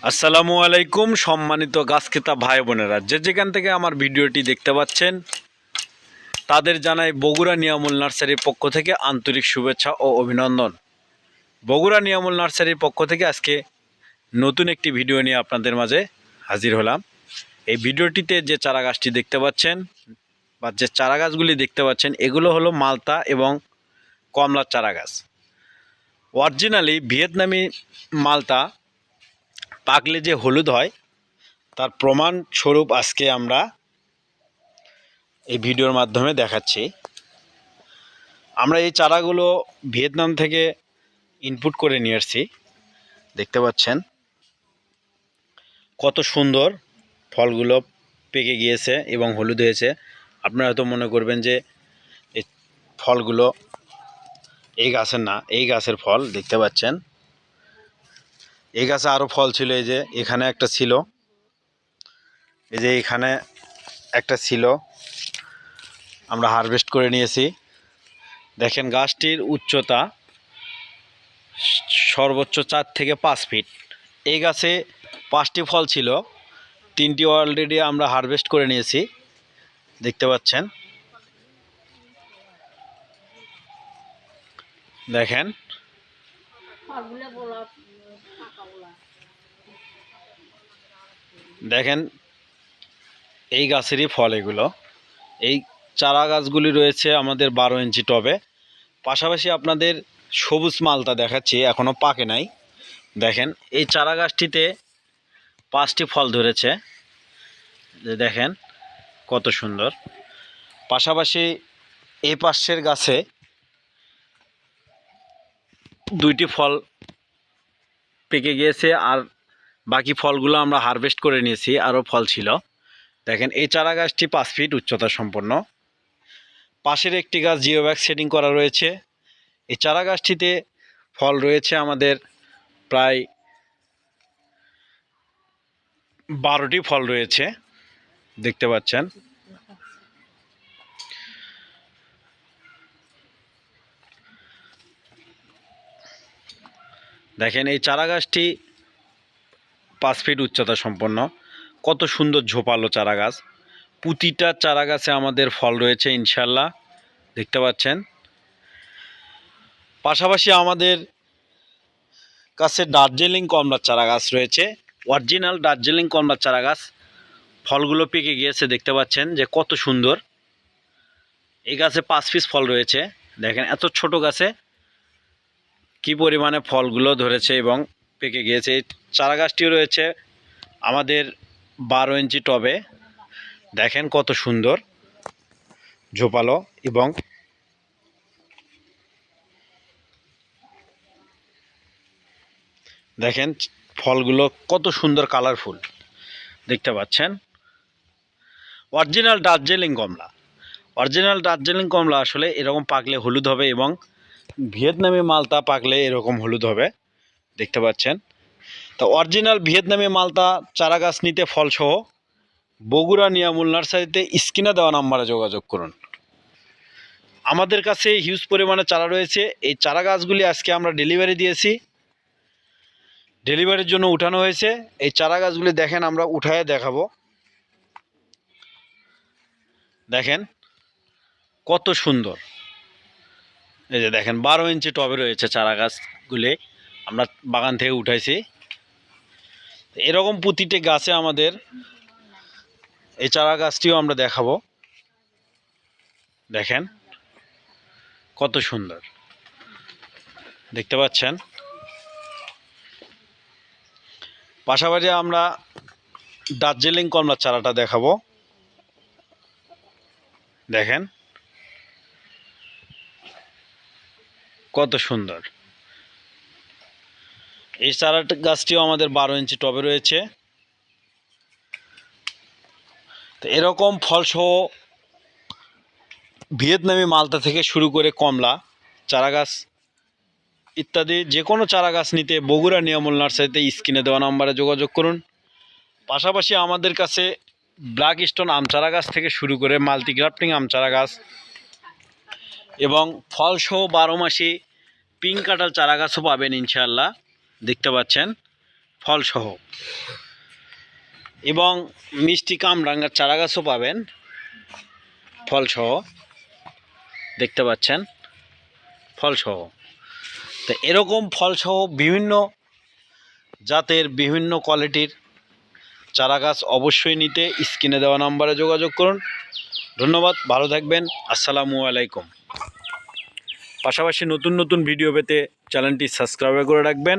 আসসালামু আলাইকুম সম্মানিত গাছ ক্রেতা ভাই বোনেরা, যে যেখান থেকে আমার ভিডিওটি দেখতে পাচ্ছেন তাদের জানাই বগুড়া নিয়ামুল নার্সারির পক্ষ থেকে আন্তরিক শুভেচ্ছা ও অভিনন্দন। বগুড়া নিয়ামুল নার্সারির পক্ষ থেকে আজকে নতুন একটি ভিডিও নিয়ে আপনাদের মাঝে হাজির হলাম। এই ভিডিওটিতে যে চারা গাছটি দেখতে পাচ্ছেন বা যে চারা গাছগুলি দেখতে পাচ্ছেন এগুলো হলো মালতা এবং কমলার চারা গাছ। অরিজিনালি ভিয়েতনামি মালতা পাকলে যে হলুদ হয় তার প্রমাণ স্বরূপ আজকে আমরা এই ভিডিওর মাধ্যমে দেখাচ্ছি। আমরা এই চারাগুলো ভিয়েতনাম থেকে ইনপুট করে নিয়ে আসছি। দেখতে পাচ্ছেন কত সুন্দর ফলগুলো পেকে গিয়েছে এবং হলুদ হয়েছে। আপনারা হয়তো মনে করবেন যে এই ফলগুলো এই গাছের না, এই গাছের ফল। দেখতে পাচ্ছেন এই গাছে আরও ফল ছিল, এই যে এখানে একটা ছিল, এই যে এখানে একটা ছিল, আমরা হারভেস্ট করে নিয়েছি। দেখেন গাছটির উচ্চতা সর্বোচ্চ 4 থেকে 5 ফিট। এই গাছে 5টি ফল ছিল, 3টি অলরেডি আমরা হারভেস্ট করে নিয়েছি। দেখতে পাচ্ছেন, দেখেন দেখেন এই গাছেরই ফল এগুলো। এই চারা গাছগুলি রয়েছে আমাদের 12 ইঞ্চি টবে। পাশাপাশি আপনাদের সবুজ মালতা দেখাচ্ছি, এখনও পাকে নাই। দেখেন এই চারা গাছটিতে 5টি ফল ধরেছে, দেখেন কত সুন্দর। পাশাপাশি এই পাশের গাছে 2টি ফল পেকে গিয়েছে, আর বাকি ফলগুলো আমরা হারভেস্ট করে নিয়েছি, আরও ফল ছিল। দেখেন এই চারা গাছটি 5 ফিট উচ্চতা সম্পন্ন। পাশের একটি গাছ জিও ব্যাগ সেটিং করা রয়েছে। এই চারা গাছটিতে ফল রয়েছে আমাদের প্রায় 12টি ফল রয়েছে, দেখতে পাচ্ছেন। দেখেন এই চারা গাছটি 5 ফিট উচ্চতা সম্পন্ন। কত সুন্দর ঝোপালো চারা গাছ। প্রতিটা চারা গাছে আমাদের ফল রয়েছে ইনশাল্লাহ, দেখতে পাচ্ছেন। পাশাপাশি আমাদের কাছে দার্জিলিং কমলার চারা গাছ রয়েছে, অরিজিনাল দার্জিলিং কমলার চারা গাছ। ফলগুলো পেকে গিয়েছে, দেখতে পাচ্ছেন যে কত সুন্দর। এই গাছে 5 পিস ফল রয়েছে। দেখেন এত ছোট গাছে কি পরিমাণে ফলগুলো ধরেছে এবং পেকে গিয়েছে। এই চারা গাছটিও রয়েছে আমাদের 12 ইঞ্চি টবে। দেখেন কত সুন্দর ঝোপালো এবং দেখেন ফলগুলো কত সুন্দর কালারফুল, দেখতে পাচ্ছেন। অরিজিনাল দার্জিলিং কমলা, অরিজিনাল দার্জিলিং কমলা আসলে এরকম পাকলে হলুদ হবে এবং ভিয়েতনামি মালতা পাকলে এরকম হলুদ হবে, দেখতে পাচ্ছেন। তো অরিজিনাল ভিয়েতনামি মালতা চারা গাছ নিতে ফলসহ বগুড়া নিয়ামুল নার্সারিতে স্ক্রিনে দেওয়া নাম্বারে যোগাযোগ করুন। আমাদের কাছে হিউজ পরিমাণে চারা রয়েছে। এই চারা গাছগুলি আজকে আমরা ডেলিভারি দিয়েছি, ডেলিভারির জন্য উঠানো হয়েছে। এই চারা গাছগুলি দেখেন, আমরা উঠায় দেখাবো। দেখেন কত সুন্দর। এই যে দেখেন 12 ইঞ্চি টবে রয়েছে চারা গাছগুলি, আমরা বাগান থেকে উঠাইছি। এরকম প্রতিটি গাছে আমাদের এই চারা গাছটিও আমরা দেখাবো। দেখেন কত সুন্দর, দেখতে পাচ্ছেন। পাশাপাশি আমরা দার্জিলিং কমলার চারাটা দেখাবো। দেখেন কত সুন্দর। এই চারা গাছটিও আমাদের 12 ইঞ্চি টবে রয়েছে। তো এরকম ফলসহ ভিয়েতনামি মালতা থেকে শুরু করে কমলা চারা গাছ ইত্যাদি যে কোনো চারা গাছ নিতে বগুড়া নিয়ামুল নার্সারিতে স্ক্রিনে দেওয়া নাম্বারে যোগাযোগ করুন। পাশাপাশি আমাদের কাছে ব্ল্যাক স্টোন আম চারা গাছ থেকে শুরু করে মাল্টিগ্রাফটিং আম চারা গাছ এবং ফলসহ 12 মাসি পিঙ্ক কাঁঠাল চারা গাছও পাবেন ইনশাআল্লাহ, দেখতে পাচ্ছেন। ফলসহ, এবং মিষ্টি কামরাঙ্গার চারা গাছও পাবেন ফলসহ, দেখতে পাচ্ছেন ফলসহ। তো এরকম ফলসহ বিভিন্ন জাতের বিভিন্ন কোয়ালিটির চারা গাছ অবশ্যই নিতে স্ক্রিনে দেওয়া নাম্বারে যোগাযোগ করুন। ধন্যবাদ, ভালো থাকবেন, আসসালামু আলাইকুম। পাশাপাশি নতুন নতুন ভিডিও পেতে চ্যানেলটি সাবস্ক্রাইব করে রাখবেন।